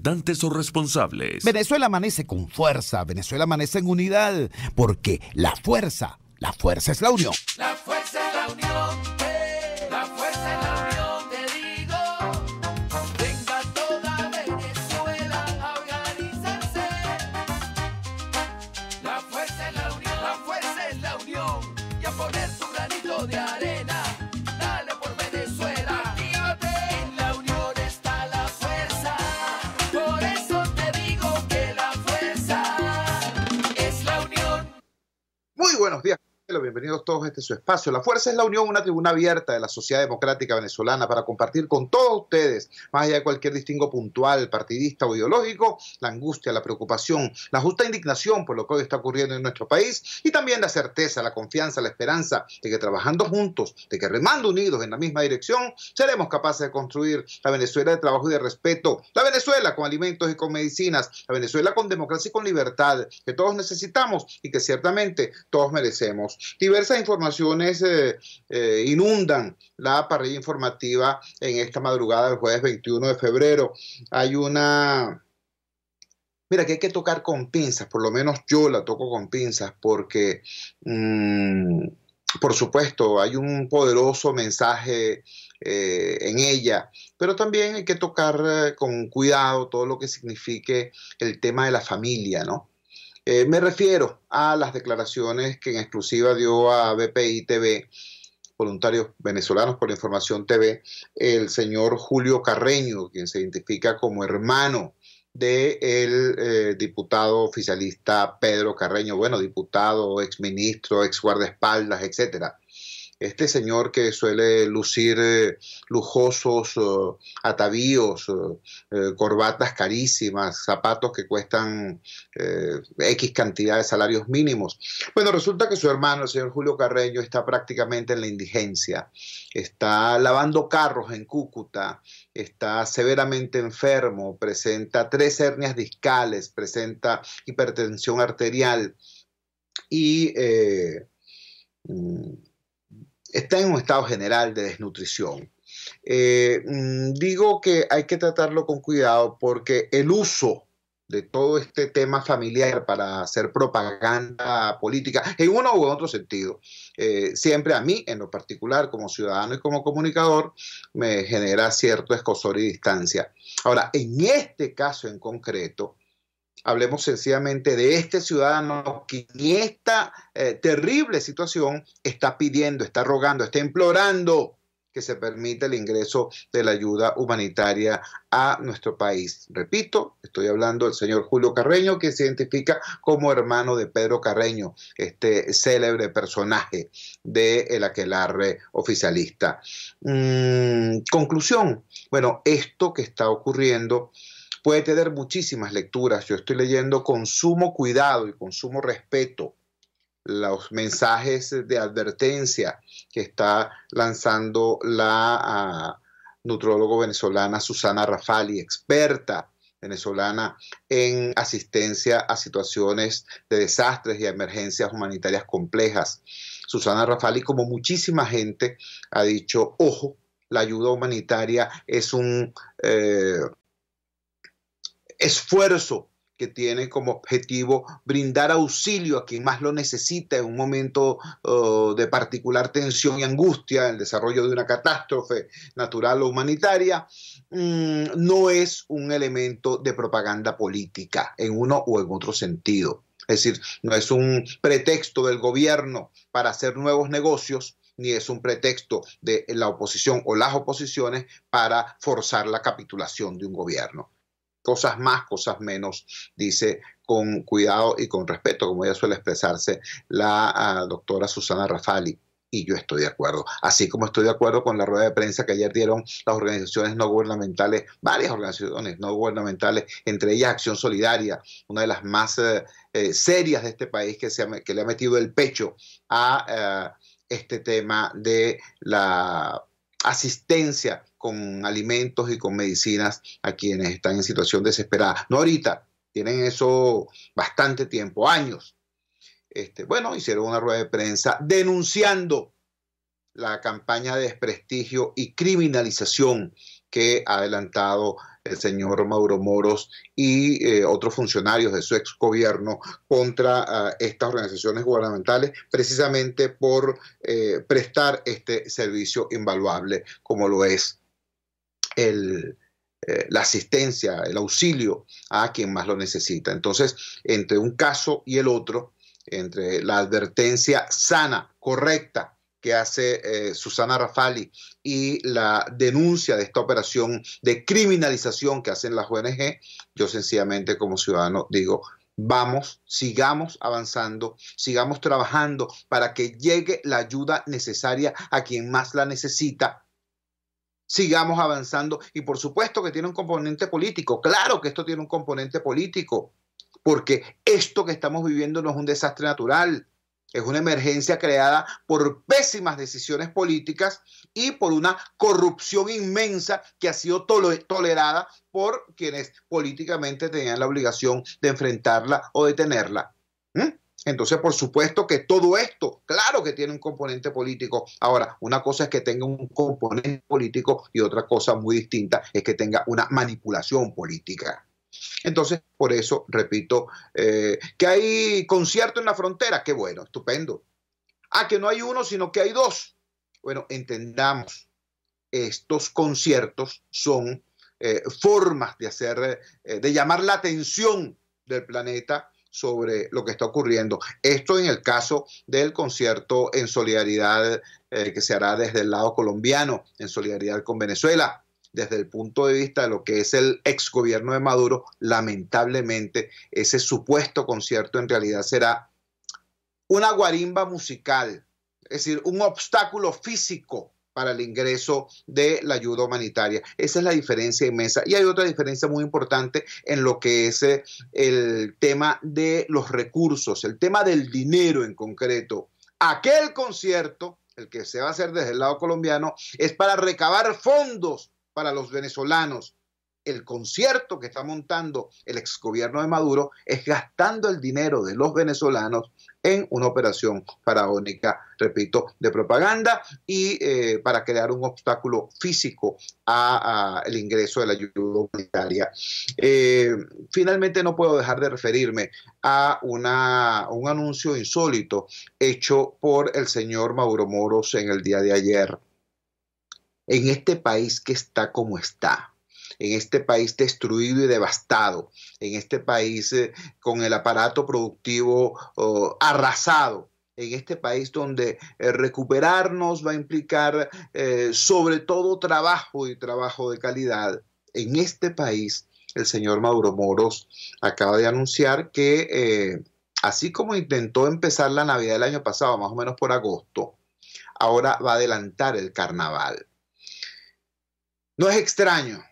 representantes o responsables. Venezuela amanece con fuerza, Venezuela amanece en unidad, porque la fuerza es la unión. La fuerza es la unión, la fuerza es la unión, te digo. Venga toda Venezuela a organizarse. La fuerza es la unión, la fuerza es la unión. Y a poner tu granito de arena, dale por Venezuela. Actívate, en la unión está la fuerza. Por eso te digo que la fuerza es la unión. Muy buenos días. Bienvenidos todos a este su espacio. La Fuerza es la Unión, una tribuna abierta de la sociedad democrática venezolana para compartir con todos ustedes, más allá de cualquier distingo puntual, partidista o ideológico, la angustia, la preocupación, la justa indignación por lo que hoy está ocurriendo en nuestro país y también la certeza, la confianza, la esperanza de que trabajando juntos, de que remando unidos en la misma dirección, seremos capaces de construir la Venezuela de trabajo y de respeto, la Venezuela con alimentos y con medicinas, la Venezuela con democracia y con libertad, que todos necesitamos y que ciertamente todos merecemos. Diversas informaciones inundan la parrilla informativa en esta madrugada del jueves 21 de febrero. Hay una... Mira, que hay que tocar con pinzas, por lo menos yo la toco con pinzas, porque, por supuesto, hay un poderoso mensaje en ella, pero también hay que tocar con cuidado todo lo que signifique el tema de la familia, ¿no? Me refiero a las declaraciones que en exclusiva dio a BPI TV, Voluntarios Venezolanos por la Información TV, el señor Julio Carreño, quien se identifica como hermano del diputado oficialista Pedro Carreño, bueno, diputado, exministro, ex guardaespaldas, etcétera. Este señor que suele lucir lujosos atavíos, corbatas carísimas, zapatos que cuestan X cantidad de salarios mínimos. Bueno, resulta que su hermano, el señor Julio Carreño, está prácticamente en la indigencia. Está lavando carros en Cúcuta, está severamente enfermo, presenta 3 hernias discales, presenta hipertensión arterial y... está en un estado general de desnutrición. Digo que hay que tratarlo con cuidado porque el uso de todo este tema familiar para hacer propaganda política, en uno u otro sentido, siempre a mí, en lo particular, como ciudadano y como comunicador, me genera cierto escozor y distancia. Ahora, en este caso en concreto, hablemos sencillamente de este ciudadano que en esta terrible situación está pidiendo, está rogando, está implorando que se permita el ingreso de la ayuda humanitaria a nuestro país. Repito, estoy hablando del señor Julio Carreño, que se identifica como hermano de Pedro Carreño, este célebre personaje del aquelarre oficialista. Conclusión, bueno, esto que está ocurriendo puede tener muchísimas lecturas. Yo estoy leyendo con sumo cuidado y con sumo respeto los mensajes de advertencia que está lanzando la nutrióloga venezolana Susana Rafali, experta venezolana en asistencia a situaciones de desastres y emergencias humanitarias complejas. Susana Rafali, como muchísima gente, ha dicho, ojo, la ayuda humanitaria es un... esfuerzo que tiene como objetivo brindar auxilio a quien más lo necesita en un momento de particular tensión y angustia, el desarrollo de una catástrofe natural o humanitaria, no es un elemento de propaganda política en uno o en otro sentido. Es decir, no es un pretexto del gobierno para hacer nuevos negocios, ni es un pretexto de la oposición o las oposiciones para forzar la capitulación de un gobierno. Cosas más, cosas menos, dice con cuidado y con respeto, como ella suele expresarse la doctora Susana Rafali, y yo estoy de acuerdo. Así como estoy de acuerdo con la rueda de prensa que ayer dieron las organizaciones no gubernamentales, varias organizaciones no gubernamentales, entre ellas Acción Solidaria, una de las más serias de este país que le ha metido el pecho a este tema de la asistencia con alimentos y con medicinas a quienes están en situación desesperada. No ahorita, tienen eso bastante tiempo, años. Bueno, hicieron una rueda de prensa denunciando la campaña de desprestigio y criminalización que ha adelantado el señor Mauro Moros y otros funcionarios de su ex gobierno contra estas organizaciones gubernamentales, precisamente por prestar este servicio invaluable como lo es la asistencia, el auxilio a quien más lo necesita. Entonces, entre un caso y el otro, entre la advertencia sana, correcta, que hace Susana Rafali y la denuncia de esta operación de criminalización que hacen las ONG, yo sencillamente como ciudadano digo, vamos, sigamos avanzando, sigamos trabajando para que llegue la ayuda necesaria a quien más la necesita. Sigamos avanzando y por supuesto que tiene un componente político. Claro que esto tiene un componente político, porque esto que estamos viviendo no es un desastre natural. Es una emergencia creada por pésimas decisiones políticas y por una corrupción inmensa que ha sido tolerada por quienes políticamente tenían la obligación de enfrentarla o detenerla. Entonces, por supuesto que todo esto, claro que tiene un componente político. Ahora, una cosa es que tenga un componente político y otra cosa muy distinta es que tenga una manipulación política. Entonces, por eso, repito, que hay concierto en la frontera, qué bueno, estupendo. Que no hay uno, sino que hay dos. Bueno, entendamos, estos conciertos son formas de hacer, de llamar la atención del planeta sobre lo que está ocurriendo. Esto en el caso del concierto en solidaridad que se hará desde el lado colombiano, en solidaridad con Venezuela. Desde el punto de vista de lo que es el exgobierno de Maduro, lamentablemente ese supuesto concierto en realidad será una guarimba musical, es decir, un obstáculo físico para el ingreso de la ayuda humanitaria. Esa es la diferencia inmensa. Y hay otra diferencia muy importante en lo que es el tema de los recursos, el tema del dinero en concreto. Aquel concierto, el que se va a hacer desde el lado colombiano, es para recabar fondos para los venezolanos. El concierto que está montando el exgobierno de Maduro es gastando el dinero de los venezolanos en una operación faraónica, repito, de propaganda y para crear un obstáculo físico al ingreso de la ayuda humanitaria. Finalmente no puedo dejar de referirme a un anuncio insólito hecho por el señor Mauro Moros en el día de ayer. En este país que está como está, en este país destruido y devastado, en este país con el aparato productivo arrasado, en este país donde recuperarnos va a implicar sobre todo trabajo y trabajo de calidad, en este país el señor Mauro Moros acaba de anunciar que así como intentó empezar la Navidad del año pasado, más o menos por agosto, ahora va a adelantar el carnaval. No es extraño,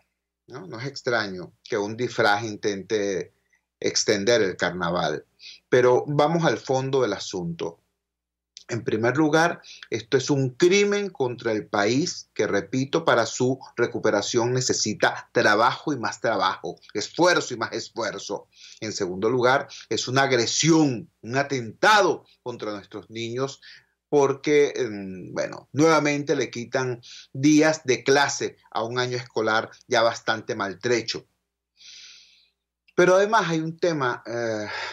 no es extraño que un disfraz intente extender el carnaval, pero vamos al fondo del asunto. En primer lugar, esto es un crimen contra el país que, repito, para su recuperación necesita trabajo y más trabajo, esfuerzo y más esfuerzo. En segundo lugar, es una agresión, un atentado contra nuestros niños porque, bueno, nuevamente le quitan días de clase a un año escolar ya bastante maltrecho. Pero además hay un tema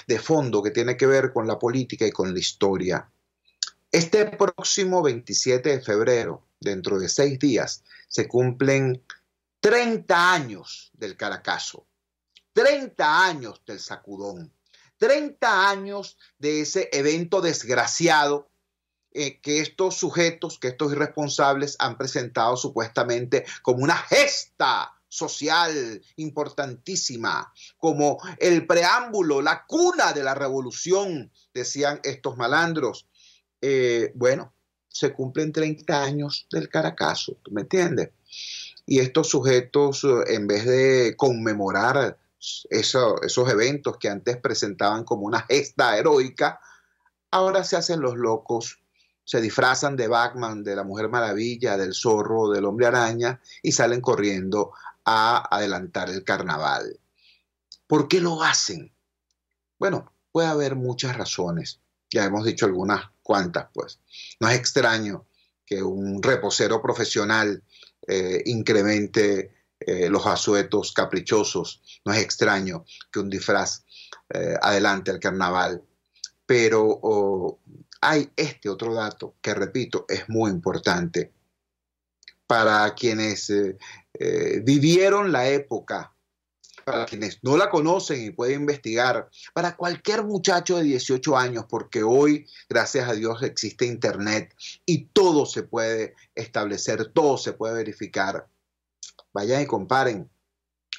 de fondo que tiene que ver con la política y con la historia. Este próximo 27 de febrero, dentro de 6 días, se cumplen 30 años del Caracazo, 30 años del sacudón, 30 años de ese evento desgraciado que estos sujetos, que estos irresponsables han presentado supuestamente como una gesta social importantísima, como el preámbulo, la cuna de la revolución, decían estos malandros. Bueno, se cumplen 30 años del Caracazo, ¿tú me entiendes? Y estos sujetos, en vez de conmemorar esos eventos que antes presentaban como una gesta heroica, ahora se hacen los locos, se disfrazan de Batman, de la Mujer Maravilla, del Zorro, del Hombre Araña y salen corriendo a adelantar el carnaval. ¿Por qué lo hacen? Bueno, puede haber muchas razones. Ya hemos dicho algunas cuantas, pues. No es extraño que un reposero profesional incremente los asuetos caprichosos. No es extraño que un disfraz adelante al carnaval. Pero hay este otro dato que, repito, es muy importante para quienes vivieron la época, para quienes no la conocen y pueden investigar, para cualquier muchacho de 18 años, porque hoy, gracias a Dios, existe Internet y todo se puede establecer, todo se puede verificar. Vayan y comparen.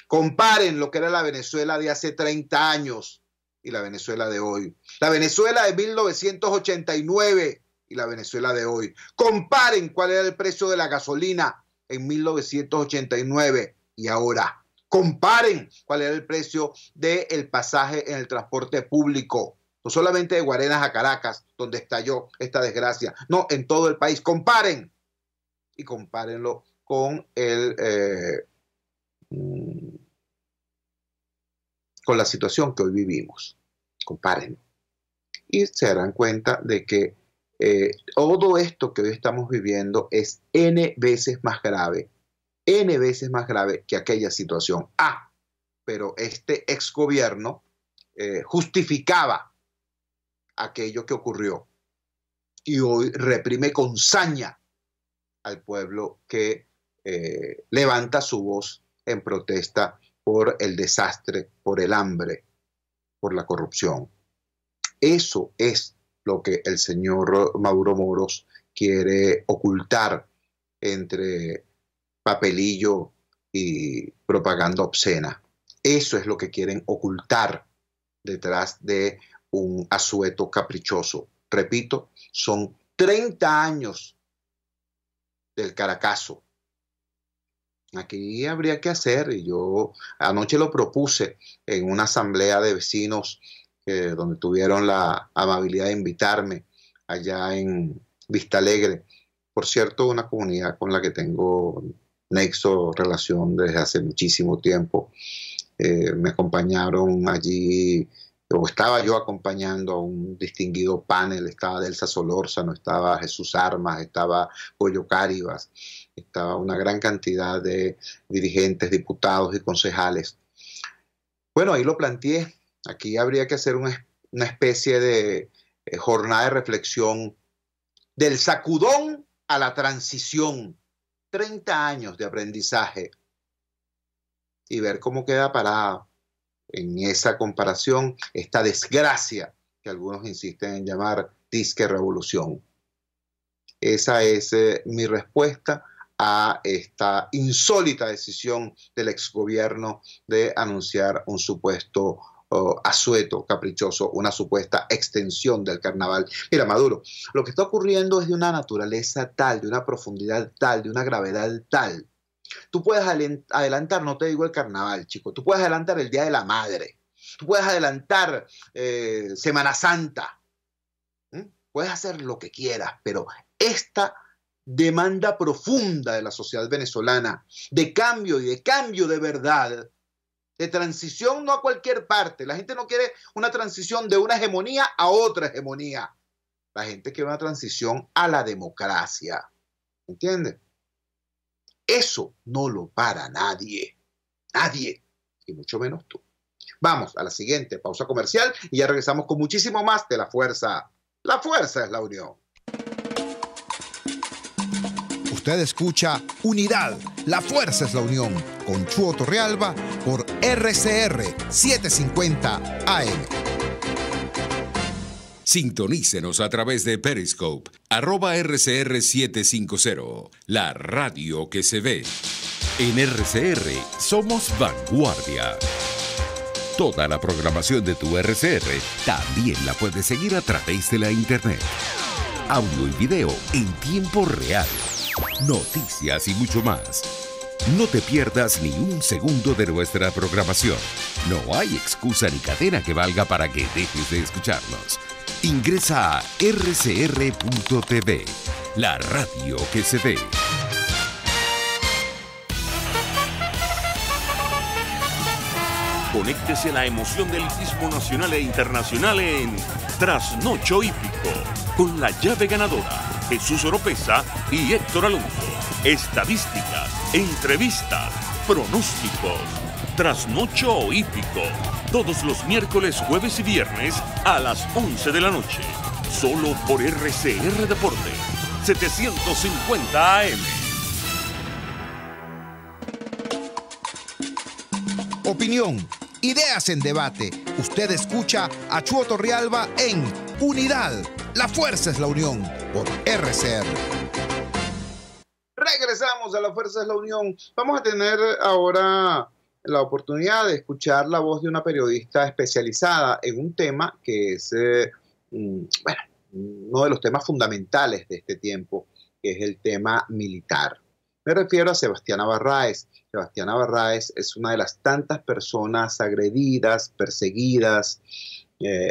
Comparen lo que era la Venezuela de hace 30 años y la Venezuela de hoy. La Venezuela de 1989 y la Venezuela de hoy. Comparen cuál era el precio de la gasolina en 1989 y ahora. Comparen cuál era el precio del pasaje en el transporte público. No solamente de Guarenas a Caracas, donde estalló esta desgracia. No, en todo el país. Comparen. Y compárenlo con con la situación que hoy vivimos. Compárenlo. Y se darán cuenta de que todo esto que hoy estamos viviendo es N veces más grave que aquella situación. Pero este exgobierno justificaba aquello que ocurrió y hoy reprime con saña al pueblo que levanta su voz en protesta por el desastre, por el hambre, por la corrupción. Eso es lo que el señor Maduro Moros quiere ocultar entre papelillo y propaganda obscena. Eso es lo que quieren ocultar detrás de un asueto caprichoso. Repito, son 30 años del Caracazo. Aquí habría que hacer, y yo anoche lo propuse en una asamblea de vecinos donde tuvieron la amabilidad de invitarme allá en Vista Alegre. Por cierto, una comunidad con la que tengo nexo, relación desde hace muchísimo tiempo. Me acompañaron allí, o estaba yo acompañando a un distinguido panel. Estaba Delsa Solórzano, estaba Jesús Armas, estaba Goyo Cáribas, estaba una gran cantidad de dirigentes, diputados y concejales. Bueno, ahí lo planteé. Aquí habría que hacer una especie de jornada de reflexión del sacudón a la transición. 30 años de aprendizaje y ver cómo queda parada en esa comparación esta desgracia que algunos insisten en llamar disque revolución. Esa es mi respuesta a esta insólita decisión del exgobierno de anunciar un supuesto asueto caprichoso, una supuesta extensión del carnaval. Mira, Maduro, lo que está ocurriendo es de una naturaleza tal, de una profundidad tal, de una gravedad tal. Tú puedes adelantar, no te digo el carnaval, chico, tú puedes adelantar el Día de la Madre, tú puedes adelantar Semana Santa, puedes hacer lo que quieras, pero esta demanda profunda de la sociedad venezolana, de cambio y de cambio de verdad, de transición no a cualquier parte. La gente no quiere una transición de una hegemonía a otra hegemonía. La gente quiere una transición a la democracia. ¿Entiendes? Eso no lo para nadie. Nadie. Y mucho menos tú. Vamos a la siguiente pausa comercial y ya regresamos con muchísimo más de La Fuerza. La fuerza es la unión. Usted escucha Unidad, la fuerza es la unión, con Chuo Torrealba por RCR 750 AM. Sintonícenos a través de Periscope, @RCR750, la radio que se ve. En RCR somos vanguardia. Toda la programación de tu RCR también la puedes seguir a través de la internet. Audio y video en tiempo real. Noticias y mucho más. No te pierdas ni un segundo de nuestra programación. No hay excusa ni cadena que valga para que dejes de escucharnos. Ingresa a rcr.tv, la radio que se ve. Conéctese a la emoción del hippismo nacional e internacional en Trasnocho Hípico, con la llave ganadora, Jesús Oropesa y Héctor Alonso. Estadísticas, entrevistas, pronósticos, trasnocho hípico, todos los miércoles, jueves y viernes a las 11 de la noche, solo por RCR Deportes, 750 AM. Opinión, ideas en debate. Usted escucha a Chuo Torrealba en Unidad. La fuerza es la unión por RCR. Regresamos a La Fuerza es la Unión. Vamos a tener ahora la oportunidad de escuchar la voz de una periodista especializada en un tema que es, uno de los temas fundamentales de este tiempo, que es el tema militar. Me refiero a Sebastiana Barraez. Sebastiana Barraez es una de las tantas personas agredidas, perseguidas,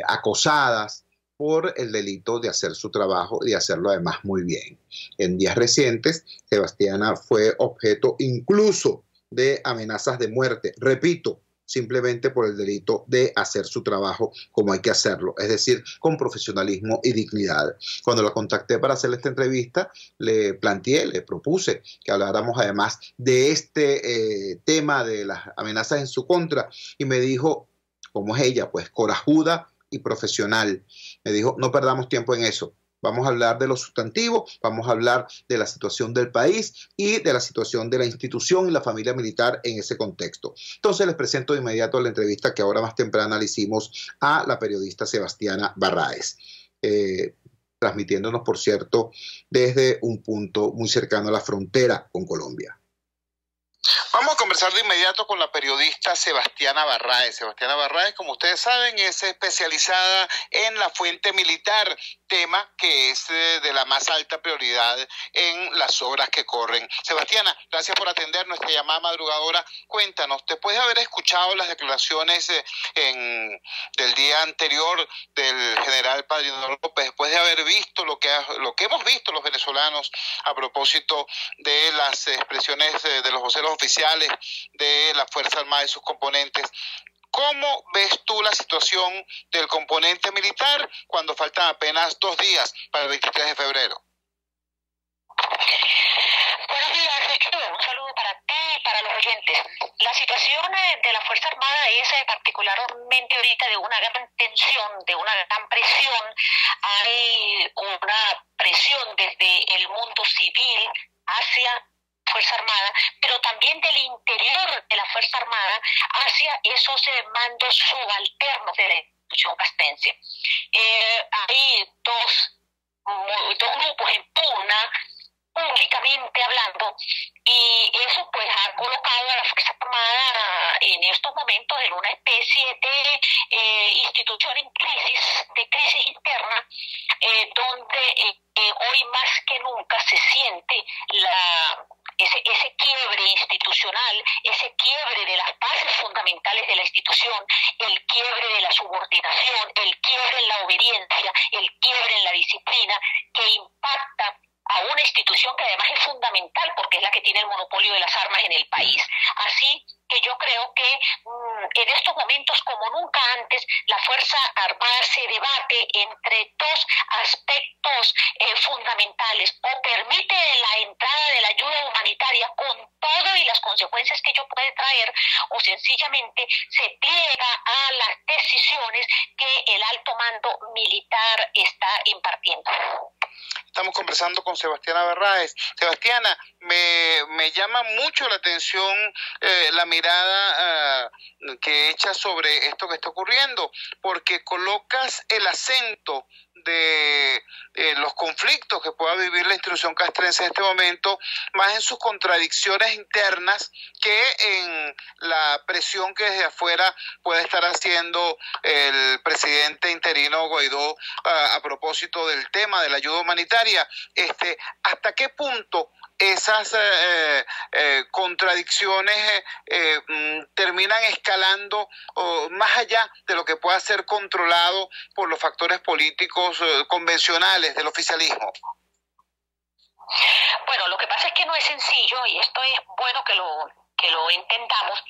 acosadas por el delito de hacer su trabajo y de hacerlo además muy bien. En días recientes, Sebastiana fue objeto incluso de amenazas de muerte, repito, simplemente por el delito de hacer su trabajo como hay que hacerlo, es decir, con profesionalismo y dignidad. Cuando la contacté para hacerle esta entrevista, le propuse que habláramos además de este tema de las amenazas en su contra, y me dijo, como es ella, pues corajuda y profesional, me dijo, no perdamos tiempo en eso. Vamos a hablar de lo sustantivo, vamos a hablar de la situación del país y de la situación de la institución y la familia militar en ese contexto. Entonces les presento de inmediato la entrevista que ahora más temprana le hicimos a la periodista Sebastiana Barraez, transmitiéndonos, por cierto, desde un punto muy cercano a la frontera con Colombia. Vamos a conversar de inmediato con la periodista Sebastiana Barraez. Sebastiana Barraez, como ustedes saben, es especializada en la fuente militar, tema que es de la más alta prioridad en las horas que corren. Sebastiana, gracias por atender nuestra llamada madrugadora. Cuéntanos, después de haber escuchado las declaraciones del día anterior del general Padrino López, después de haber visto lo que hemos visto los venezolanos a propósito de las expresiones de los voceros oficiales de la Fuerza Armada y sus componentes, ¿cómo ves tú la situación del componente militar cuando faltan apenas 2 días para el 23 de febrero? Buenos días, Héctor. Un saludo para ti y para los oyentes. La situación de la Fuerza Armada es particularmente ahorita de una gran tensión, de una gran presión. Hay una presión desde el mundo civil hacia Fuerza Armada, pero también del interior de la Fuerza Armada hacia esos mandos subalternos de la institución castrense. Hay dos grupos en pugna, públicamente hablando, y eso pues ha colocado a la Fuerza Armada en estos momentos en una especie de institución en crisis, de crisis interna, donde hoy más que nunca se siente ese quiebre institucional, ese quiebre de las bases fundamentales de la institución, el quiebre de la subordinación, el quiebre en la obediencia, el quiebre en la disciplina, que impacta a una institución que además es fundamental porque es la que tiene el monopolio de las armas en el país. Así que yo creo que en estos momentos, como nunca antes, la Fuerza Armada se debate entre dos aspectos fundamentales: o permite la entrada de la ayuda humanitaria con todo y las consecuencias que ello puede traer, o sencillamente se pliega a las decisiones que el alto mando militar está impartiendo. Estamos conversando con Sebastiana Barraez. Sebastiana, me llama mucho la atención la mirada que echas sobre esto que está ocurriendo, porque colocas el acento de los conflictos que pueda vivir la institución castrense en este momento, más en sus contradicciones internas que en la presión que desde afuera puede estar haciendo el presidente interino Guaidó a propósito del tema de la ayuda humanitaria. ¿Hasta qué punto esas contradicciones terminan escalando más allá de lo que pueda ser controlado por los factores políticos convencionales del oficialismo? Bueno, lo que pasa es que no es sencillo, y esto es bueno que lo entendamos.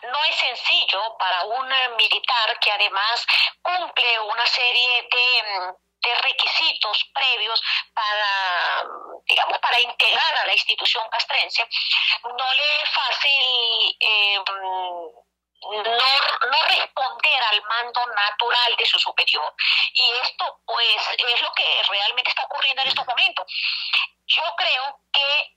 No es sencillo para un militar que además cumple una serie de de requisitos previos para, digamos, para integrar a la institución castrense, no le es fácil no responder al mando natural de su superior. Y esto pues es lo que realmente está ocurriendo en estos momentos. Yo creo que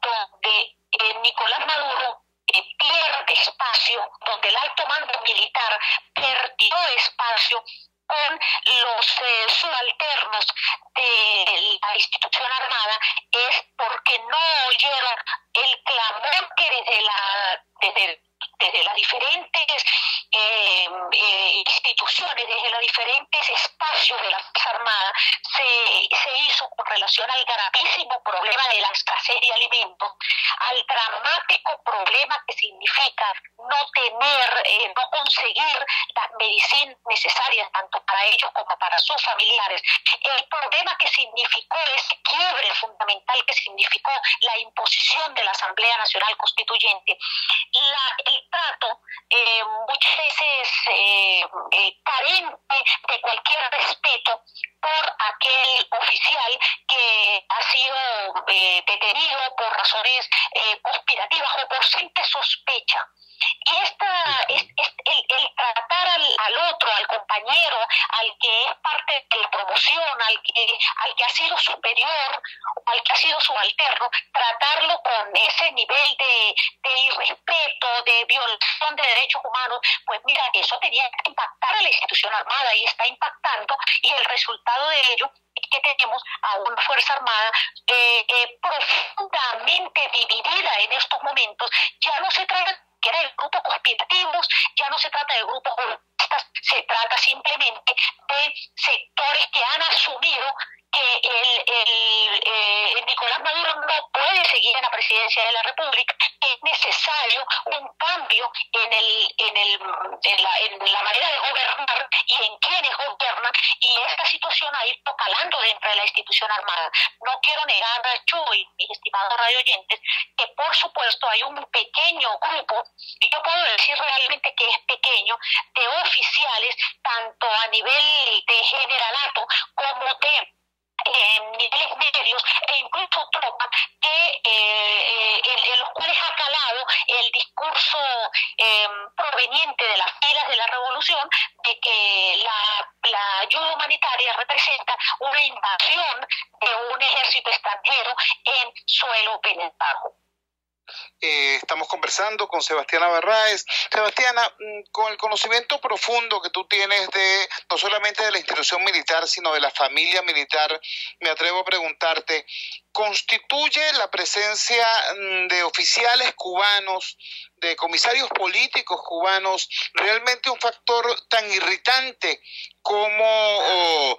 donde Nicolás Maduro pierde espacio, donde el alto mando militar perdió espacio con los subalternos de la institución armada, es porque no oyeron el clamor que desde las diferentes instituciones, desde los diferentes espacios de la Fuerza Armada se hizo con relación al gravísimo problema de la escasez de alimentos, al dramático problema que significa no conseguir las medicinas necesarias tanto para ellos como para sus familiares, el problema que significó ese quiebre fundamental que significó la imposición de la Asamblea Nacional Constituyente, el trato muchas veces carente de cualquier respeto por aquel oficial que ha sido detenido por razones conspirativas o por simple sospecha. Y el tratar al otro, al compañero, al que es parte de la promoción, al que ha sido superior, al que ha sido subalterno, tratarlo con ese nivel de irrespeto, de violación de derechos humanos, pues mira, eso tenía que impactar a la institución armada y está impactando, y el resultado de ello es que tenemos a una Fuerza Armada profundamente dividida en estos momentos. Ya no se trata de grupos conspirativos, ya no se trata de grupos golpistas, se trata simplemente de sectores que han asumido que el Nicolás Maduro no puede seguir en la presidencia de la República, que es necesario un cambio en la manera de gobernar y en quienes gobiernan, y esta situación ha ido calando dentro de la institución armada. No quiero negar, yo y mis estimados radioyentes, que por supuesto hay un pequeño grupo, y yo puedo decir realmente que es pequeño, de oficiales, tanto a nivel de generalato como de niveles medios e incluso tropas en los cuales ha calado el discurso proveniente de las filas de la revolución de que la ayuda humanitaria representa una invasión de un ejército extranjero en suelo venezolano. Estamos conversando con Sebastiana Barraez. Sebastiana, con el conocimiento profundo que tú tienes no solamente de la institución militar, sino de la familia militar, me atrevo a preguntarte, ¿constituye la presencia de oficiales cubanos, de comisarios políticos cubanos, realmente un factor tan irritante como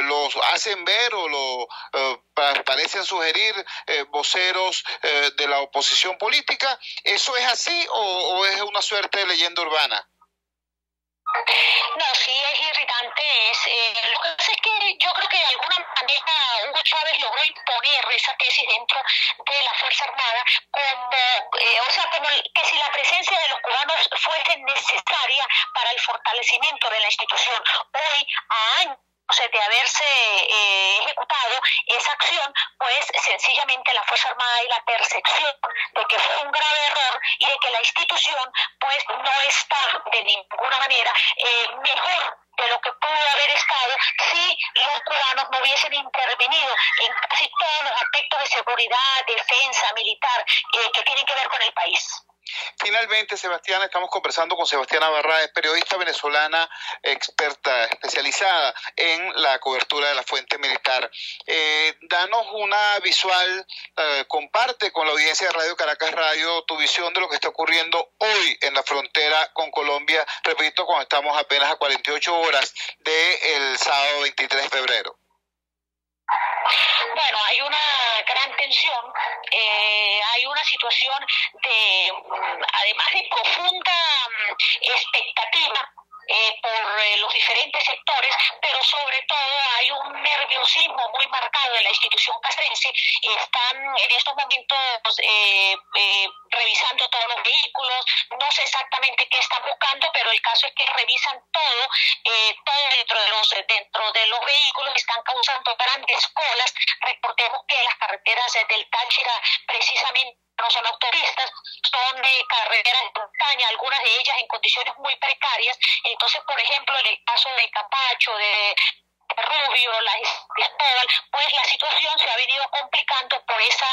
los hacen ver o parecen sugerir voceros de la oposición política? ¿Eso es así o es una suerte de leyenda urbana? No, sí es irritante. Lo que pasa es que yo creo que de alguna manera Hugo Chávez logró imponer esa tesis dentro de la Fuerza Armada como que si la presencia de los cubanos fuese necesaria para el fortalecimiento de la institución. Hoy, a años de haberse ejecutado esa acción, pues sencillamente la Fuerza Armada y la percepción de que fue un grave error y de que la institución pues no está de ninguna manera mejor de lo que pudo haber estado si los cubanos no hubiesen intervenido en casi todos los aspectos de seguridad, defensa, militar que tienen que ver con el país. Finalmente, Sebastián, estamos conversando con Sebastiana Barraez, periodista venezolana, experta, especializada en la cobertura de la fuente militar. Danos una visual, comparte con la audiencia de Radio Caracas Radio tu visión de lo que está ocurriendo hoy en la frontera con Colombia, repito, cuando estamos apenas a 48 horas del sábado 23 de febrero. Bueno, hay una gran tensión, hay una situación además de profunda expectativa por los diferentes sectores, pero sobre todo hay un nerviosismo muy marcado en la institución castrense. Están en estos momentos revisando todos los vehículos, no sé exactamente qué están buscando, pero el caso es que revisan todo dentro de los vehículos, están causando grandes colas. Recordemos que las carreteras del Táchira precisamente no son autopistas, son carreteras de montaña, algunas de ellas en condiciones muy precarias. Entonces, por ejemplo, en el caso de Capacho, de Rubio, la Cristóbal, pues la situación se ha venido complicando por esa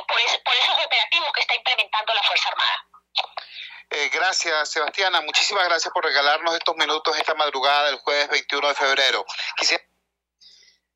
por esos operativos que está implementando la Fuerza Armada. Gracias, Sebastiana. Muchísimas gracias por regalarnos estos minutos esta madrugada del jueves 21 de febrero.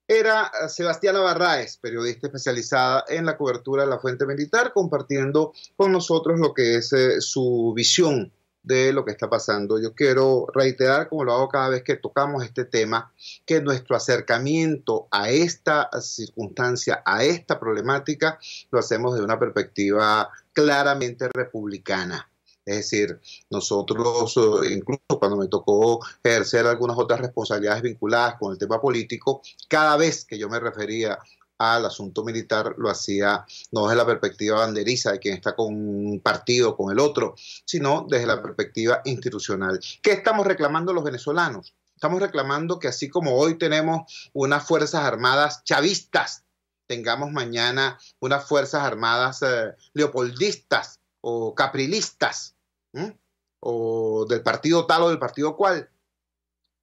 Era Sebastiana Barraez, periodista especializada en la cobertura de la fuente militar, compartiendo con nosotros lo que es su visión de lo que está pasando. Yo quiero reiterar, como lo hago cada vez que tocamos este tema, que nuestro acercamiento a esta circunstancia, a esta problemática, lo hacemos de una perspectiva claramente republicana. Es decir, nosotros, incluso cuando me tocó ejercer algunas otras responsabilidades vinculadas con el tema político, cada vez que yo me refería al asunto militar, lo hacía no desde la perspectiva banderiza de quien está con un partido, con el otro, sino desde la perspectiva institucional. ¿Qué estamos reclamando los venezolanos? Estamos reclamando que así como hoy tenemos unas Fuerzas Armadas chavistas, tengamos mañana unas Fuerzas Armadas leopoldistas o caprilistas, o del partido tal o del partido cual.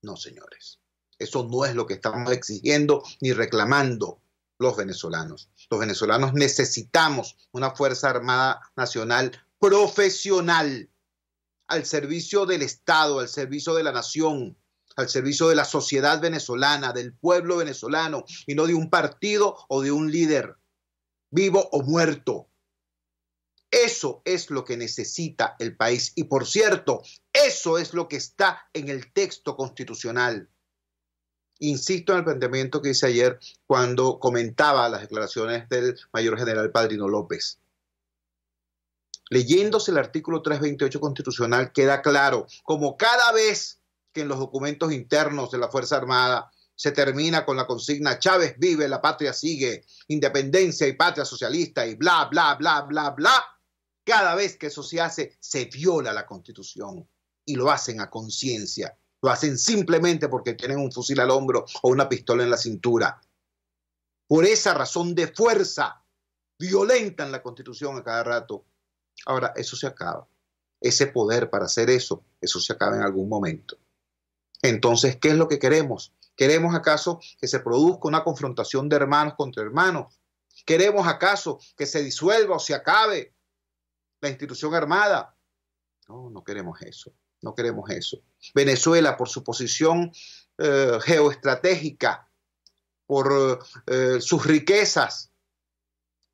No, señores, eso no es lo que estamos exigiendo ni reclamando los venezolanos. Los venezolanos necesitamos una Fuerza Armada Nacional profesional, al servicio del Estado, al servicio de la nación, al servicio de la sociedad venezolana, del pueblo venezolano, y no de un partido o de un líder, vivo o muerto. Eso es lo que necesita el país. Y por cierto, eso es lo que está en el texto constitucional. Insisto en el planteamiento que hice ayer cuando comentaba las declaraciones del mayor general Padrino López. Leyéndose el artículo 328 constitucional queda claro, como cada vez que en los documentos internos de la Fuerza Armada se termina con la consigna Chávez vive, la patria sigue, independencia y patria socialista y bla, bla, bla, bla, bla. Cada vez que eso se hace, se viola la Constitución y lo hacen a conciencia. Lo hacen simplemente porque tienen un fusil al hombro o una pistola en la cintura. Por esa razón de fuerza, violentan la Constitución a cada rato. Ahora, eso se acaba. Ese poder para hacer eso se acaba en algún momento. Entonces, ¿qué es lo que queremos? ¿Queremos acaso que se produzca una confrontación de hermanos contra hermanos? ¿Queremos acaso que se disuelva o se acabe la institución armada? No, no queremos eso. No queremos eso. Venezuela, por su posición geoestratégica, por sus riquezas,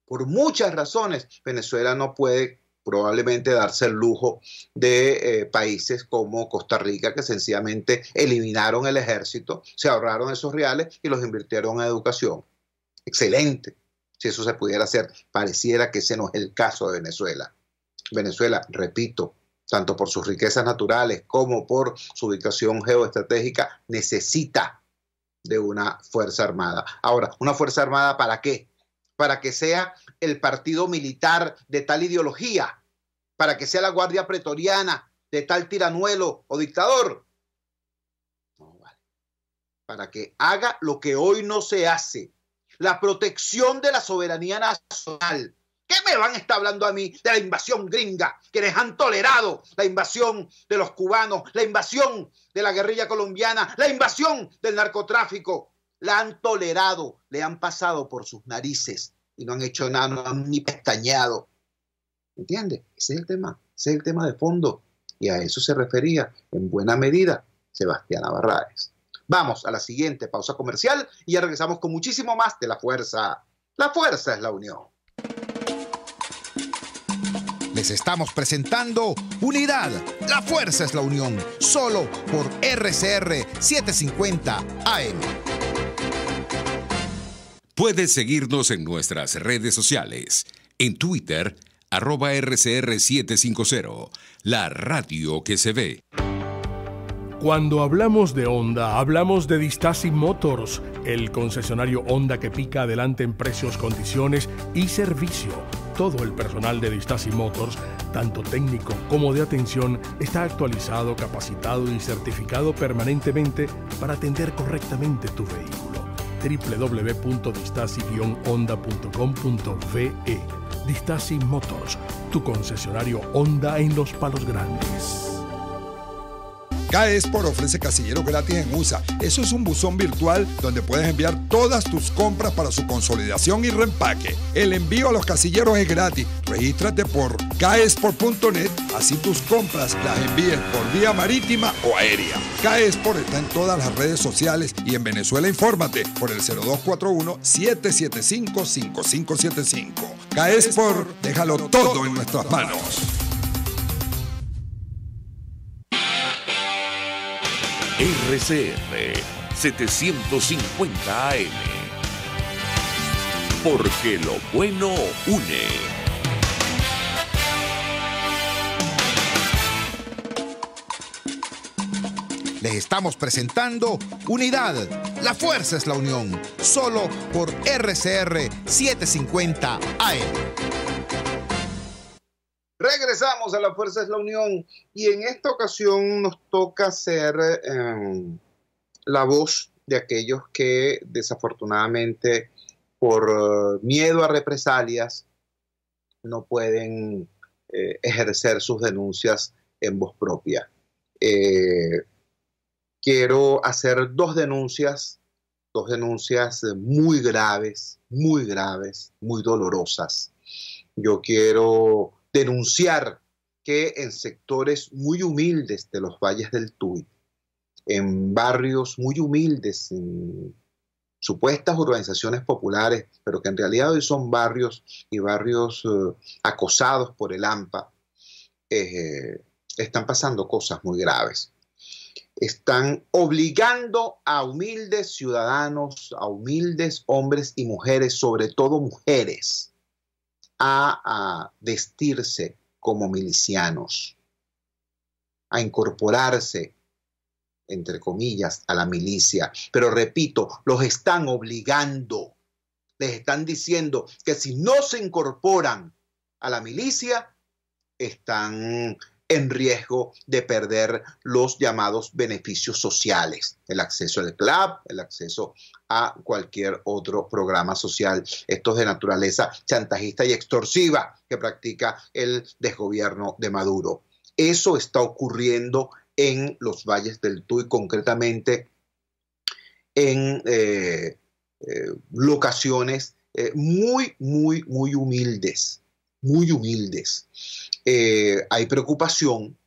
por muchas razones, Venezuela no puede probablemente darse el lujo de países como Costa Rica, que sencillamente eliminaron el ejército, se ahorraron esos reales y los invirtieron en educación. Excelente, si eso se pudiera hacer. Pareciera que ese no es el caso de Venezuela. Venezuela, repito, tanto por sus riquezas naturales como por su ubicación geoestratégica, necesita de una Fuerza Armada. Ahora, ¿una Fuerza Armada para qué? Para que sea el partido militar de tal ideología, para que sea la guardia pretoriana de tal tiranuelo o dictador. No vale. Para que haga lo que hoy no se hace, la protección de la soberanía nacional. ¿Qué me van a estar hablando a mí de la invasión gringa? Quienes han tolerado la invasión de los cubanos, la invasión de la guerrilla colombiana, la invasión del narcotráfico. La han tolerado, le han pasado por sus narices y no han hecho nada, no han ni pestañeado. ¿Entiende? Ese es el tema de fondo. Y a eso se refería en buena medida Sebastiana Barraez. Vamos a la siguiente pausa comercial y ya regresamos con muchísimo más de La Fuerza. La fuerza es la unión. Les estamos presentando Unidad, la fuerza es la unión, solo por RCR 750 AM. Puedes seguirnos en nuestras redes sociales. En Twitter, @RCR750, la radio que se ve. Cuando hablamos de Honda, hablamos de Distasi Motors, el concesionario Honda que pica adelante en precios, condiciones y servicio. Todo el personal de Distasi Motors, tanto técnico como de atención, está actualizado, capacitado y certificado permanentemente para atender correctamente tu vehículo. www.distasi-honda.com.ve. Distasi Motors, tu concesionario Honda en Los Palos Grandes. K-Export ofrece casilleros gratis en USA. Eso es un buzón virtual donde puedes enviar todas tus compras para su consolidación y reempaque. El envío a los casilleros es gratis. Regístrate por kexport.net, así tus compras las envíes por vía marítima o aérea. K-Export está en todas las redes sociales y en Venezuela infórmate por el 0241-775-5575. K-Export, déjalo todo en nuestras manos. RCR 750 AM. Porque lo bueno une. Les estamos presentando Unidad. La fuerza es la unión. Solo por RCR 750 AM. Regresamos a La Fuerza es la Unión y en esta ocasión nos toca ser la voz de aquellos que desafortunadamente por miedo a represalias no pueden ejercer sus denuncias en voz propia. Quiero hacer dos denuncias muy graves, muy dolorosas. Yo quiero denunciar que en sectores muy humildes de los valles del Tuy, en barrios muy humildes, en supuestas urbanizaciones populares, pero que en realidad hoy son barrios acosados por el AMPA, están pasando cosas muy graves. Están obligando a humildes ciudadanos, a humildes hombres y mujeres, sobre todo mujeres, a vestirse como milicianos, a incorporarse, entre comillas, a la milicia. Pero repito, los están obligando, les están diciendo que si no se incorporan a la milicia, están en riesgo de perder los llamados beneficios sociales, el acceso al CLAP, el acceso a cualquier otro programa social. Esto es de naturaleza chantajista y extorsiva que practica el desgobierno de Maduro. Eso está ocurriendo en los valles del Tuy, concretamente en locaciones muy humildes, Hay preocupación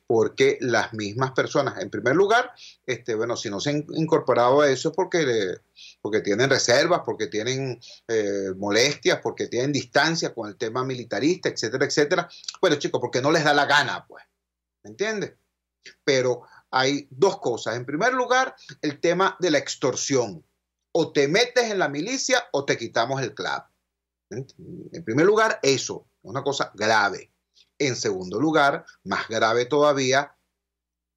porque las mismas personas, en primer lugar, si no se han incorporado a eso es porque tienen reservas, porque tienen molestias, porque tienen distancia con el tema militarista, etcétera, etcétera. Bueno, chicos, porque no les da la gana, pues, ¿me entiendes? Pero hay dos cosas. En primer lugar, el tema de la extorsión. O te metes en la milicia o te quitamos el CLAP. En primer lugar, eso es una cosa grave. En segundo lugar, más grave todavía,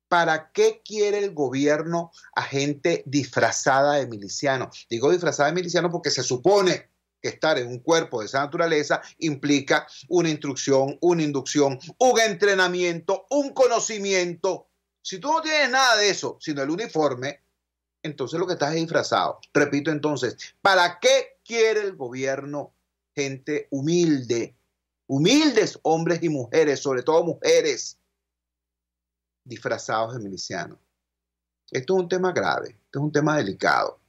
¿para qué quiere el gobierno a gente disfrazada de miliciano? Digo disfrazada de miliciano porque se supone que estar en un cuerpo de esa naturaleza implica una instrucción, una inducción, un entrenamiento, un conocimiento. Si tú no tienes nada de eso, sino el uniforme, entonces lo que estás es disfrazado. Repito entonces, ¿para qué quiere el gobierno gente humilde? Humildes hombres y mujeres, sobre todo mujeres, disfrazados de milicianos. Esto es un tema grave, esto es un tema delicado.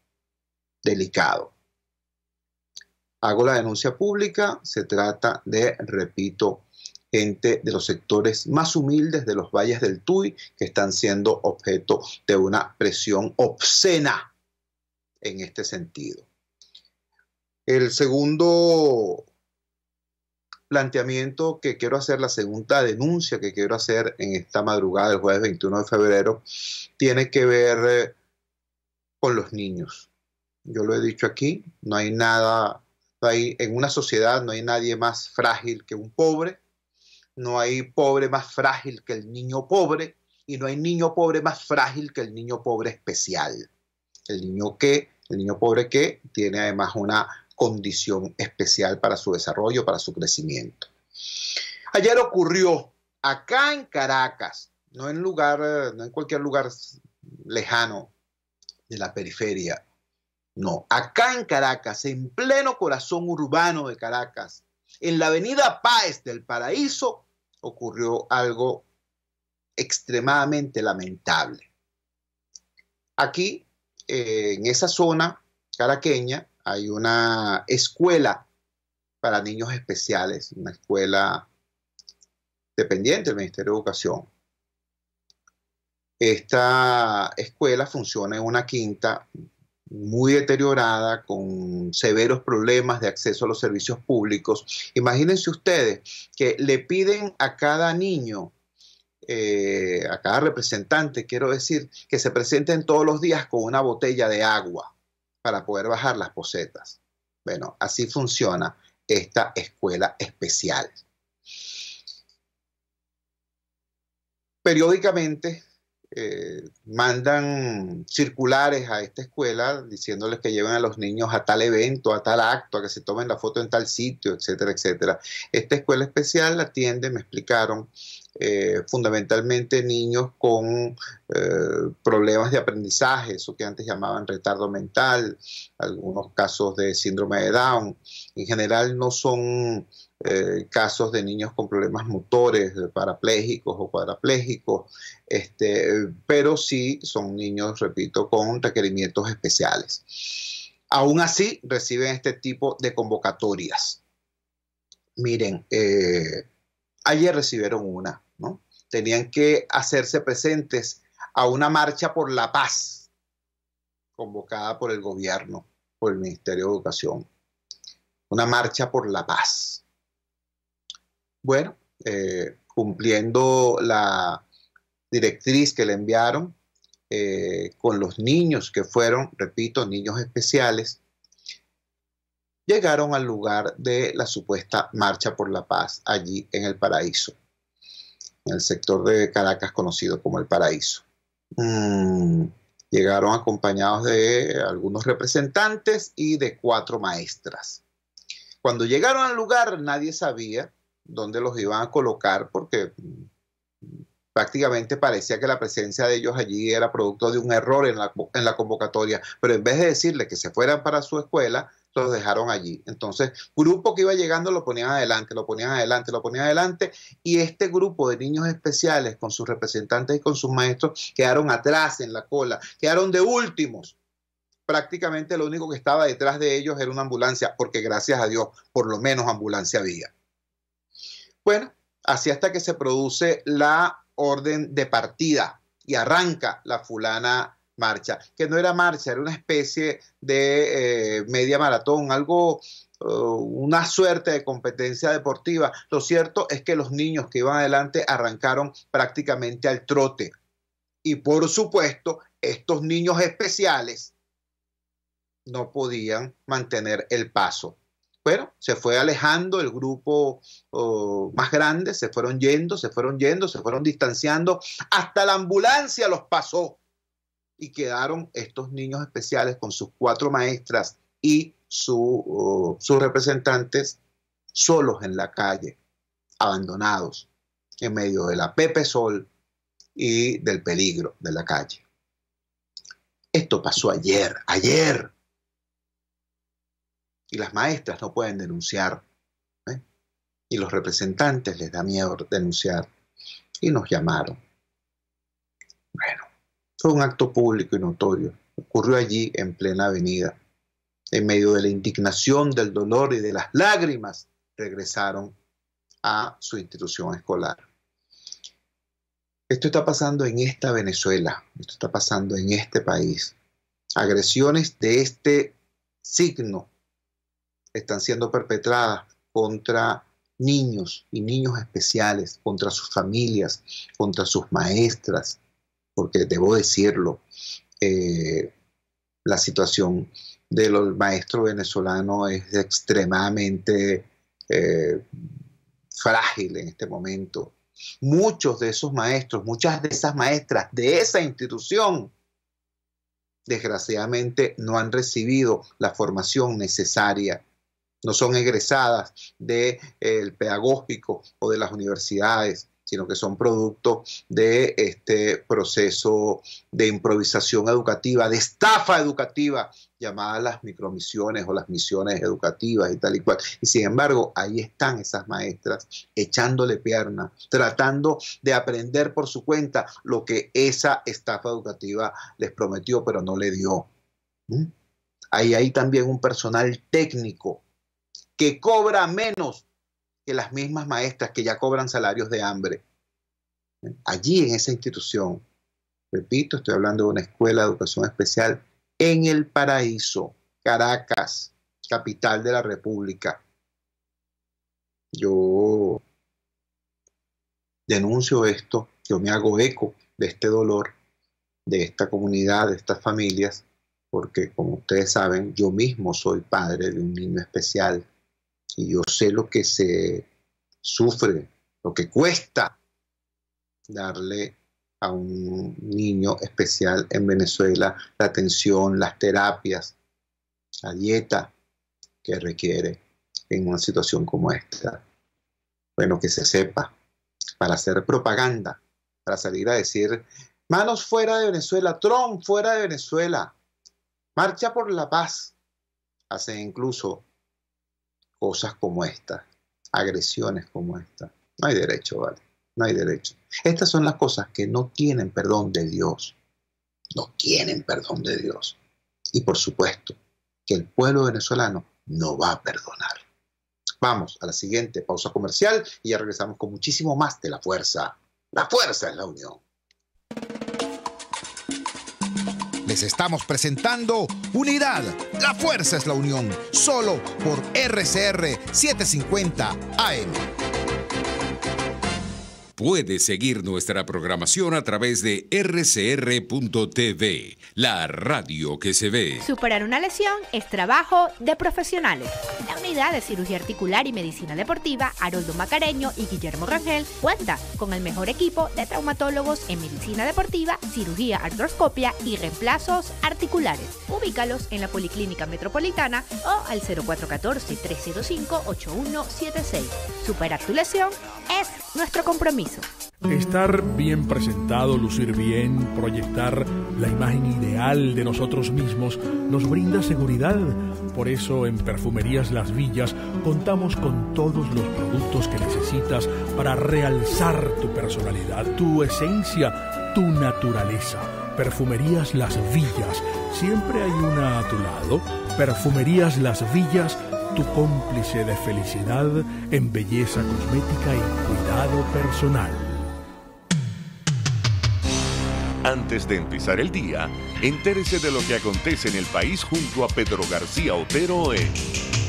Hago la denuncia pública, se trata de, repito, gente de los sectores más humildes de los valles del Tuy que están siendo objeto de una presión obscena en este sentido. El segundo planteamiento que quiero hacer, la segunda denuncia que quiero hacer en esta madrugada del jueves 21 de febrero, tiene que ver con los niños. Yo lo he dicho aquí, en una sociedad no hay nadie más frágil que un pobre, no hay pobre más frágil que el niño pobre, Y no hay niño pobre más frágil que el niño pobre especial. El niño pobre que tiene además una condición especial para su desarrollo, para su crecimiento. Ayer ocurrió acá en Caracas, no en cualquier lugar lejano de la periferia, no, acá en Caracas, en pleno corazón urbano de Caracas, en la avenida Páez del Paraíso, ocurrió algo extremadamente lamentable. Aquí, en esa zona caraqueña, hay una escuela para niños especiales, una escuela dependiente del Ministerio de Educación. Esta escuela funciona en una quinta muy deteriorada, con severos problemas de acceso a los servicios públicos. Imagínense ustedes que le piden a cada niño, a cada representante, quiero decir, que se presenten todos los días con una botella de agua para poder bajar las posetas. Bueno, así funciona esta escuela especial. Periódicamente mandan circulares a esta escuela diciéndoles que lleven a los niños a tal evento, a tal acto, a que se tomen la foto en tal sitio, etcétera, etcétera. Esta escuela especial atiende, me explicaron, fundamentalmente niños con problemas de aprendizaje, eso que antes llamaban retardo mental, algunos casos de síndrome de Down. En general no son casos de niños con problemas motores, parapléjicos o cuadraplégicos, pero sí son niños, repito, con requerimientos especiales. Aún así, reciben este tipo de convocatorias. Miren, ayer recibieron una, ¿no? Tenían que hacerse presentes a una marcha por la paz convocada por el gobierno, por el Ministerio de Educación. Una marcha por la paz. Bueno, cumpliendo la directriz que le enviaron con los niños que fueron, repito, niños especiales, llegaron al lugar de la supuesta marcha por la paz, allí en el Paraíso, en el sector de Caracas conocido como el Paraíso. Llegaron acompañados de algunos representantes y de 4 maestras. Cuando llegaron al lugar, nadie sabía dónde los iban a colocar, porque prácticamente parecía que la presencia de ellos allí era producto de un error en la convocatoria, pero en vez de decirle que se fueran para su escuela, los dejaron allí. Entonces, grupo que iba llegando lo ponían adelante, lo ponían adelante, lo ponían adelante, y este grupo de niños especiales con sus representantes y con sus maestros quedaron atrás en la cola, quedaron de últimos. Prácticamente lo único que estaba detrás de ellos era una ambulancia, porque gracias a Dios, por lo menos ambulancia había. Bueno, así hasta que se produce la orden de partida y arranca la fulana marcha, que no era marcha, era una especie de media maratón, algo, una suerte de competencia deportiva. Lo cierto es que los niños que iban adelante arrancaron prácticamente al trote. Y por supuesto, estos niños especiales no podían mantener el paso. Bueno, se fue alejando el grupo más grande, se fueron yendo, se fueron distanciando, hasta la ambulancia los pasó. Y quedaron estos niños especiales con sus 4 maestras y sus representantes solos en la calle, abandonados, en medio de la Pepe Sol y del peligro de la calle. Esto pasó ayer. Y las maestras no pueden denunciar, ¿eh? Y los representantes les da miedo denunciar. Y nos llamaron. Bueno, fue un acto público y notorio. Ocurrió allí en plena avenida. En medio de la indignación, del dolor y de las lágrimas, regresaron a su institución escolar. Esto está pasando en esta Venezuela. Esto está pasando en este país. Agresiones de este signo están siendo perpetradas contra niños y niños especiales, contra sus familias, contra sus maestras, porque debo decirlo, la situación de los maestros venezolanos es extremadamente frágil en este momento. Muchos de esos maestros, muchas de esas maestras de esa institución, desgraciadamente no han recibido la formación necesaria. No son egresadas del pedagógico o de las universidades, sino que son producto de este proceso de improvisación educativa, de estafa educativa, llamadas las micromisiones o las misiones educativas y tal y cual. Y sin embargo, ahí están esas maestras echándole pierna, tratando de aprender por su cuenta lo que esa estafa educativa les prometió, pero no le dio. Ahí hay también un personal técnico que cobra menos que las mismas maestras que ya cobran salarios de hambre. Allí en esa institución, repito, estoy hablando de una escuela de educación especial en El Paraíso, Caracas, capital de la República. Yo denuncio esto, yo me hago eco de este dolor, de esta comunidad, de estas familias, porque como ustedes saben, yo mismo soy padre de un niño especial y yo sé lo que se sufre, lo que cuesta darle a un niño especial en Venezuela la atención, las terapias, la dieta que requiere en una situación como esta. Bueno, que se sepa, para hacer propaganda, para salir a decir, manos fuera de Venezuela, Trump fuera de Venezuela, marcha por la paz, hacen incluso cosas como esta, agresiones como esta. No hay derecho, ¿vale? No hay derecho. Estas son las cosas que no tienen perdón de Dios. No tienen perdón de Dios. Y por supuesto que el pueblo venezolano no va a perdonar. Vamos a la siguiente pausa comercial y ya regresamos con muchísimo más de La Fuerza. La fuerza es la unión. Les estamos presentando Unidad. La fuerza es la unión. Solo por RCR 750 AM. Puede seguir nuestra programación a través de rcr.tv, la radio que se ve. Superar una lesión es trabajo de profesionales. La unidad de cirugía articular y medicina deportiva Haroldo Macareño y Guillermo Rangel cuenta con el mejor equipo de traumatólogos en medicina deportiva, cirugía artroscopia y reemplazos articulares. Ubícalos en la Policlínica Metropolitana o al 0414-305-8176. Superar tu lesión es nuestro compromiso. Estar bien presentado, lucir bien, proyectar la imagen ideal de nosotros mismos nos brinda seguridad. Por eso en Perfumerías Las Villas contamos con todos los productos que necesitas para realzar tu personalidad, tu esencia, tu naturaleza. Perfumerías Las Villas, siempre hay una a tu lado. Perfumerías Las Villas, tu cómplice de felicidad en belleza cosmética y cuidado personal. Antes de empezar el día, entérese de lo que acontece en el país junto a Pedro García Otero en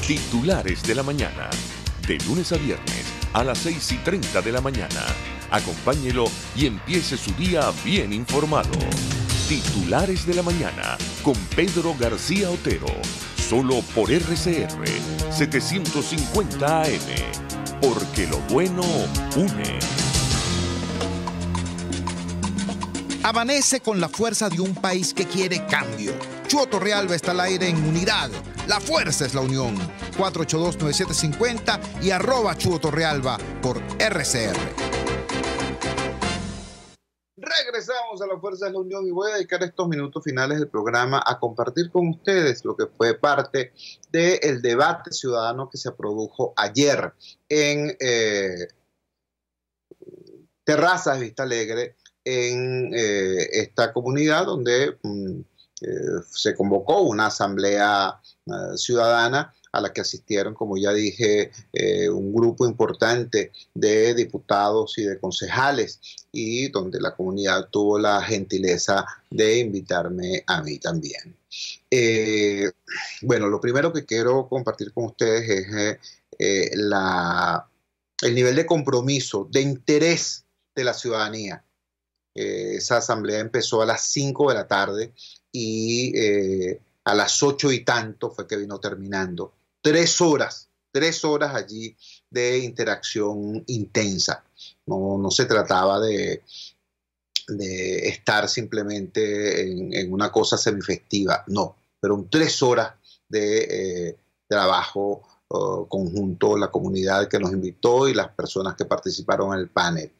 Titulares de la Mañana. De lunes a viernes a las 6:30 de la mañana. Acompáñelo y empiece su día bien informado. Titulares de la Mañana con Pedro García Otero. Solo por RCR 750 AM. Porque lo bueno une. Amanece con la fuerza de un país que quiere cambio. Chuo Torrealba está al aire en Unidad. La fuerza es la unión. 482-9750 y @Chuo Torrealba por RCR. Regresamos a La Fuerza de la Unión y voy a dedicar estos minutos finales del programa a compartir con ustedes lo que fue parte del debate ciudadano que se produjo ayer en Terrazas Vista Alegre, en esta comunidad donde se convocó una asamblea ciudadana a la que asistieron, como ya dije, un grupo importante de diputados y de concejales, y donde la comunidad tuvo la gentileza de invitarme a mí también. Bueno, lo primero que quiero compartir con ustedes es el nivel de compromiso, de interés de la ciudadanía. Esa asamblea empezó a las 5 de la tarde y a las 8 y tanto fue que vino terminando. 3 horas allí de interacción intensa. No se trataba de estar simplemente en una cosa semifestiva, no, pero 3 horas de trabajo conjunto, la comunidad que nos invitó y las personas que participaron en el panel.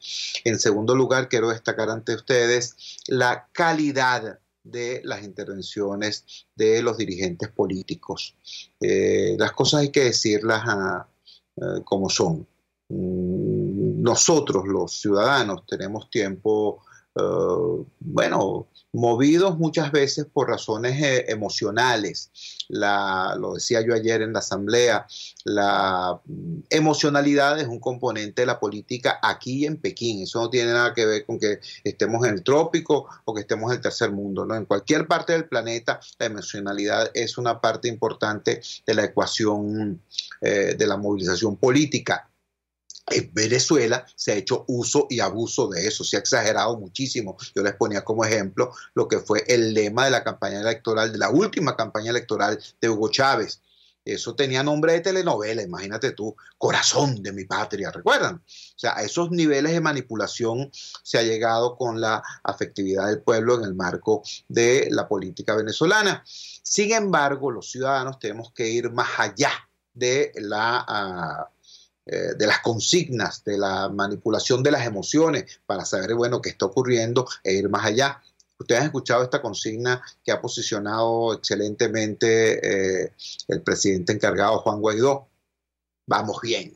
En segundo lugar, quiero destacar ante ustedes la calidad de las intervenciones de los dirigentes políticos. Las cosas hay que decirlas como son. Nosotros, los ciudadanos, tenemos tiempo, movidos muchas veces por razones emocionales. Lo decía yo ayer en la asamblea, la emocionalidad es un componente de la política aquí en Pekín. Eso no tiene nada que ver con que estemos en el trópico o que estemos en el tercer mundo, ¿no? En cualquier parte del planeta, la emocionalidad es una parte importante de la ecuación de la movilización política. En Venezuela se ha hecho uso y abuso de eso, se ha exagerado muchísimo. Yo les ponía como ejemplo lo que fue el lema de la campaña electoral, de la última campaña electoral de Hugo Chávez. Eso tenía nombre de telenovela, imagínate tú, Corazón de mi patria, ¿recuerdan? O sea, a esos niveles de manipulación se ha llegado con la afectividad del pueblo en el marco de la política venezolana. Sin embargo, los ciudadanos tenemos que ir más allá de las consignas, de la manipulación de las emociones para saber, bueno, qué está ocurriendo e ir más allá. Ustedes han escuchado esta consigna que ha posicionado excelentemente el presidente encargado, Juan Guaidó. Vamos bien.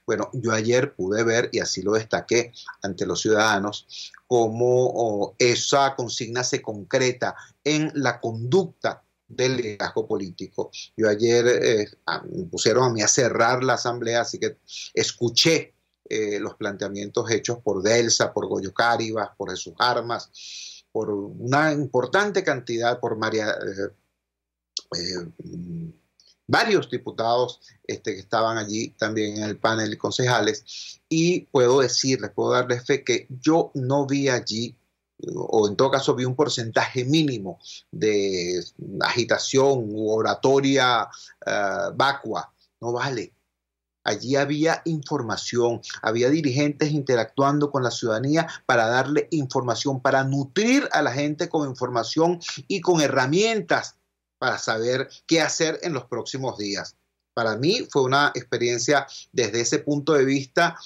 Bueno, yo ayer pude ver, y así lo destaqué ante los ciudadanos, cómo esa consigna se concreta en la conducta del liderazgo político. Yo ayer me pusieron a mí a cerrar la asamblea, así que escuché los planteamientos hechos por Delsa, por Goyo Cáribas, por Jesús Armas, por una importante cantidad, por varios diputados que estaban allí también en el panel y concejales, y puedo darles fe que yo no vi allí, o en todo caso vi un porcentaje mínimo de agitación u oratoria vacua. No vale. Allí había información, había dirigentes interactuando con la ciudadanía para darle información, para nutrir a la gente con información y con herramientas para saber qué hacer en los próximos días. Para mí fue una experiencia desde ese punto de vista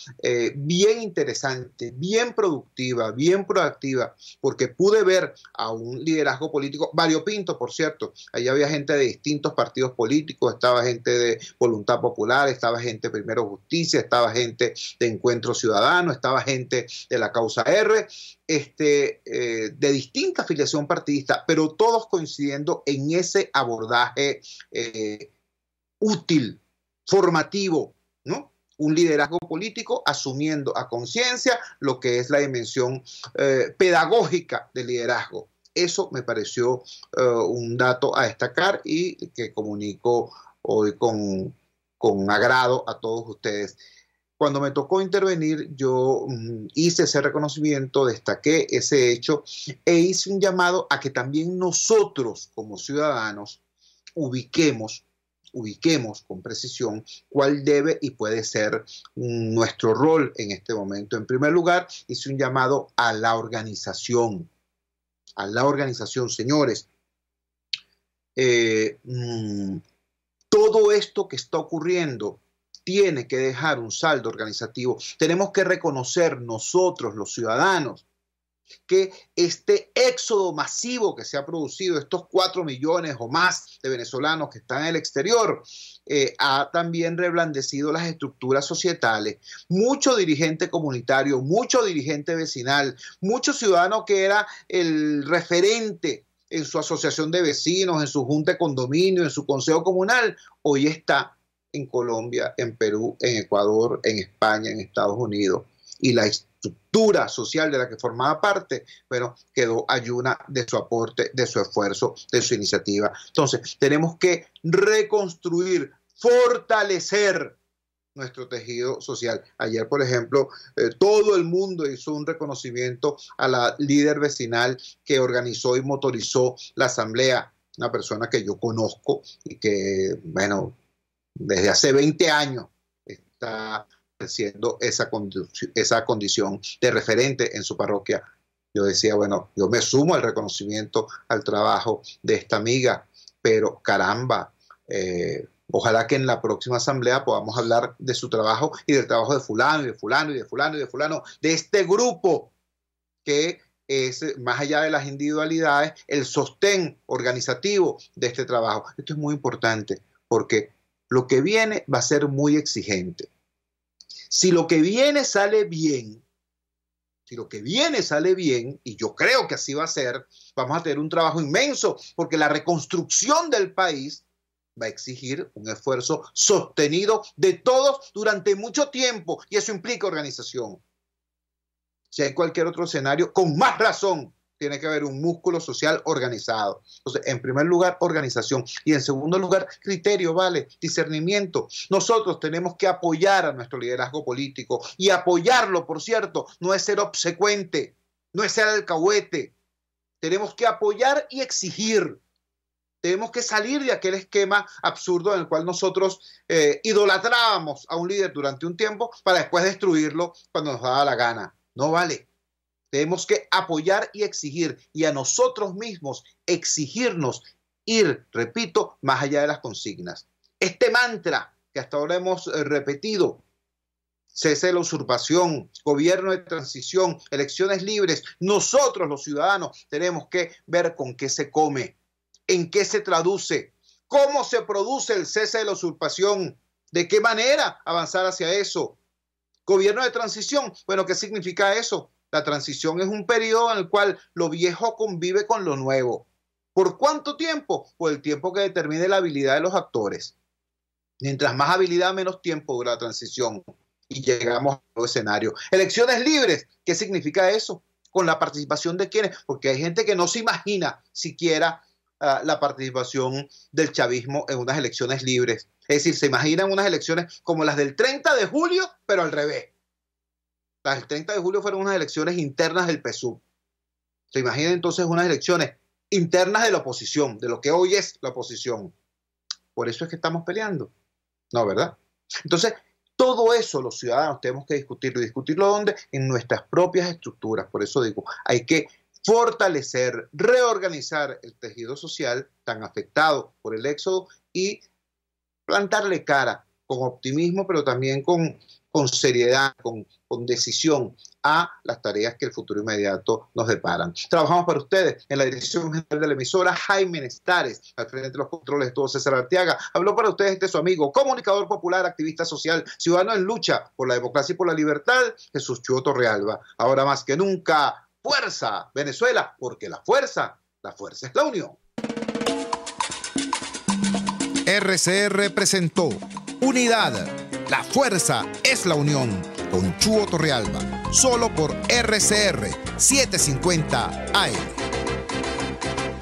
bien interesante, bien productiva, bien proactiva, porque pude ver a un liderazgo político variopinto, por cierto. Allí había gente de distintos partidos políticos, estaba gente de Voluntad Popular, estaba gente de Primero Justicia, estaba gente de Encuentro Ciudadano, estaba gente de la Causa R, de distinta afiliación partidista, pero todos coincidiendo en ese abordaje útil, formativo, ¿no? Un liderazgo político asumiendo a conciencia lo que es la dimensión pedagógica del liderazgo. Eso me pareció un dato a destacar y que comunico hoy con agrado a todos ustedes. Cuando me tocó intervenir, yo hice ese reconocimiento, destaqué ese hecho e hice un llamado a que también nosotros como ciudadanos ubiquemos con precisión cuál debe y puede ser nuestro rol en este momento. En primer lugar, hice un llamado a la organización, señores. Todo esto que está ocurriendo tiene que dejar un saldo organizativo. Tenemos que reconocer nosotros, los ciudadanos, que este éxodo masivo que se ha producido, estos 4 millones o más de venezolanos que están en el exterior, ha también reblandecido las estructuras societales. Mucho dirigente comunitario, mucho dirigente vecinal, mucho ciudadano que era el referente en su asociación de vecinos, en su junta de condominio, en su consejo comunal, hoy está en Colombia, en Perú, en Ecuador, en España, en Estados Unidos. Y la estructura social de la que formaba parte, bueno, quedó ayuna de su aporte, de su esfuerzo, de su iniciativa. Entonces, tenemos que reconstruir, fortalecer nuestro tejido social. Ayer, por ejemplo, todo el mundo hizo un reconocimiento a la líder vecinal que organizó y motorizó la asamblea, una persona que yo conozco y que, bueno, desde hace 20 años está ejerciendo esa condición de referente en su parroquia. Yo decía, bueno, yo me sumo al reconocimiento al trabajo de esta amiga, pero caramba, ojalá que en la próxima asamblea podamos hablar de su trabajo y del trabajo de fulano y de fulano y de fulano y de fulano, de este grupo que es, más allá de las individualidades, el sostén organizativo de este trabajo. Esto es muy importante porque lo que viene va a ser muy exigente. Si lo que viene sale bien, y yo creo que así va a ser, vamos a tener un trabajo inmenso, porque la reconstrucción del país va a exigir un esfuerzo sostenido de todos durante mucho tiempo, y eso implica organización. Si hay cualquier otro escenario, con más razón, tiene que haber un músculo social organizado. Entonces, en primer lugar, organización. Y en segundo lugar, criterio, ¿vale? Discernimiento. Nosotros tenemos que apoyar a nuestro liderazgo político. Y apoyarlo, por cierto, no es ser obsecuente, no es ser alcahuete. Tenemos que apoyar y exigir. Tenemos que salir de aquel esquema absurdo en el cual nosotros idolatrábamos a un líder durante un tiempo para después destruirlo cuando nos daba la gana. No vale. Tenemos que apoyar y exigir, y a nosotros mismos exigirnos ir, repito, más allá de las consignas. Este mantra que hasta ahora hemos repetido, cese de la usurpación, gobierno de transición, elecciones libres, nosotros los ciudadanos tenemos que ver con qué se come, en qué se traduce, cómo se produce el cese de la usurpación, de qué manera avanzar hacia eso. Gobierno de transición, bueno, ¿qué significa eso? La transición es un periodo en el cual lo viejo convive con lo nuevo. ¿Por cuánto tiempo? Por el tiempo que determine la habilidad de los actores. Mientras más habilidad, menos tiempo dura la transición. Y llegamos a otro escenario. Elecciones libres. ¿Qué significa eso? Con la participación de quienes. Porque hay gente que no se imagina siquiera la participación del chavismo en unas elecciones libres. Es decir, se imaginan unas elecciones como las del 30 de julio, pero al revés. Las del 30 de julio fueron unas elecciones internas del PSUV. Se imaginan entonces unas elecciones internas de la oposición, de lo que hoy es la oposición. Por eso es que estamos peleando. No, ¿verdad? Entonces, todo eso los ciudadanos tenemos que discutirlo. ¿Y discutirlo dónde? En nuestras propias estructuras. Por eso digo, hay que fortalecer, reorganizar el tejido social tan afectado por el éxodo y plantarle cara con optimismo, pero también con seriedad, con decisión a las tareas que el futuro inmediato nos deparan. Trabajamos para ustedes en la dirección general de la emisora, Jaime Nestares, al frente de los controles estuvo César Arteaga. Habló para ustedes su amigo, comunicador popular, activista social, ciudadano en lucha por la democracia y por la libertad, Jesús Chuo Torrealba. Ahora más que nunca, fuerza, Venezuela, porque la fuerza es la unión. RCR presentó Unidad. La fuerza es la unión, con Chuo Torrealba, solo por RCR 750 AM.